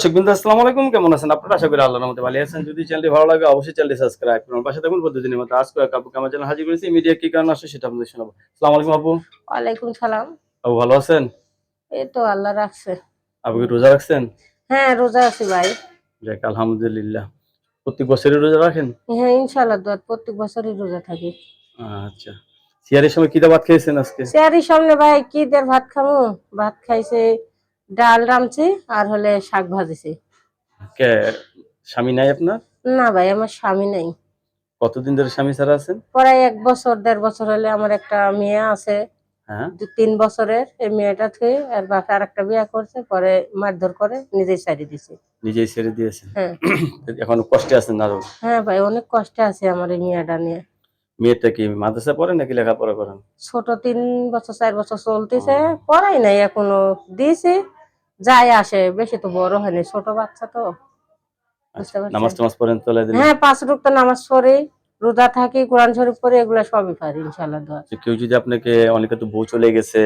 দর্শকবৃন্দ আসসালামু আলাইকুম, কেমন আছেন আপনারা? আশা করি আল্লাহর রহমতে ভালো আছেন। যদি চ্যানেলটি ভালো লাগে অবশ্যই চ্যানেলটি সাবস্ক্রাইব করুন। পাশে থাকুন প্রতিদিনের মতো। আজকে আপুকে আমার চ্যানেল হাজির করেছি। মিডিয়া কি কারণে আসে সেটা আপনাদের শোনাবো। আসসালামু আলাইকুম আপু। ওয়ালাইকুম সালাম। আপু ভালো আছেন? এই তো আল্লাহ রাখছে। আপু কি রোজা রাখছেন? হ্যাঁ, রোজা আছি ভাই। যাক আলহামদুলিল্লাহ। প্রত্যেক বছরই রোজা রাখেন? হ্যাঁ, ইনশাআল্লাহ দোয়া প্রত্যেক বছরই রোজা থাকি। আচ্ছা। সিয়ারের সময় কি দাওয়াত খেয়েছেন আজকে? সেহারির সামনে ভাই কি দের ভাত খামু? ভাত খাইছে, ডাল রামছি আর হলে শাক ভাজিছি। কে স্বামী নাই আপনার? না ভাই, আমার স্বামী নাই। কতদিন ধরে স্বামী ছাড়া আছেন? প্রায় 1 বছর 1.5 বছর হলে আমার একটা মেয়ে আছে। হ্যাঁ। 3 বছরের এই মেয়েটা থুয়ে আর বাপে আরেকটা বিয়ে করছে, পরে মারধর করে নিজেই ছাড়ি দিছে। নিজেই ছেড়ে দিয়েছেন? হ্যাঁ। এখন কষ্টে আছেন আরো? হ্যাঁ ভাই, অনেক কষ্টে আছে আমার এই মেয়েটা নিয়ে। মেয়েটা কি মাদ্রাসা পড়ে নাকি লেখাপড়া করেন? ছোট 3 বছর 4 বছর চলতেছে, পড়াই নাই এখনো। দিয়েছি, যায় আসে, বেশি তো বড় হয়নি, ছোট বাচ্চা তো। আচ্ছা, বুঝতে নামাজ পারছেন? টামাজ পড়েন তোলা দিনে? হ্যাঁ, 5 ওয়াক্ত নামাজ পড়ি, রোজা থাকি, কোরআন শরীফ পড়ি, এগুলা সবই পারি ইনশাআল্লাহ দোয়া। যে কেউ যদি আপনাকে, অনেকে তো বউ চলে গেছে,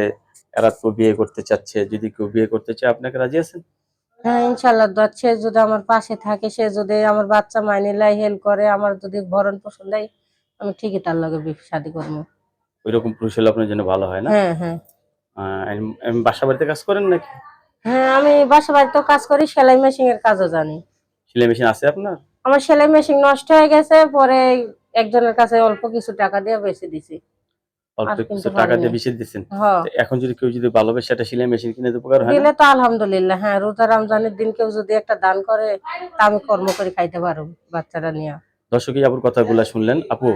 এরা তো বিয়ে করতে চাচ্ছে, যদি কেউ বিয়ে করতে চায় আপনাকে রাজি আছেন? হ্যাঁ ইনশাআল্লাহ দোয়া। সে যদি আমার পাশে থাকে, সে যদি আমার বাচ্চা মাইনে লাই হেল্প করে, আমার যদি ভরণ পোষণ দেয়, আমি ঠিকই তার লগে শাদী করবো। ওইরকম পুরুষ হলে আপনার জন্য ভালো হয় না? হ্যাঁ হ্যাঁ। বাসা বাড়িতে কাজ করেন নাকি? হ্যাঁ, আমি বাসা বাড়িতেও কাজ করি, সেলাই মেশিন এর কাজও জানি। সেলাই মেশিন আছে আপনার? আমার সেলাই মেশিন নষ্ট হয়ে গেছে, পরে একজনের কাছে অল্প কিছু টাকা দিয়ে বেচে দিছি। অল্প আর কিছু কিনতে টাকা পারি দিয়ে না। বেশি দিচ্ছেন? হ্যাঁ। তো এখন যদি কেউ যদি ভালোবেসে একটা সেলাই মেশিন কিনে দিতে উপকার হয় না? দিলে তো আলহামদুলিল্লাহ। হ্যাঁ, রোজা রমজানের দিন কেউ যদি একটা দান করে, তা আমি কর্ম করে খাইতে পারবো বাচ্চারা নিয়ে। দর্শক এই আপুর কথাগুলো শুনলেন। আপু,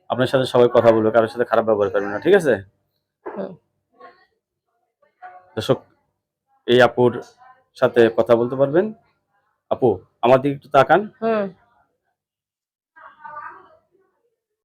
আপনার সাথে সবাই কথা বলবে, কারোর সাথে খারাপ ব্যবহার করবেন না, ঠিক আছে? হুম। দর্শক, এই আপুর সাথে কথা বলতে পারবেন। আপু, আমার দিকে একটু তাকান। হুম।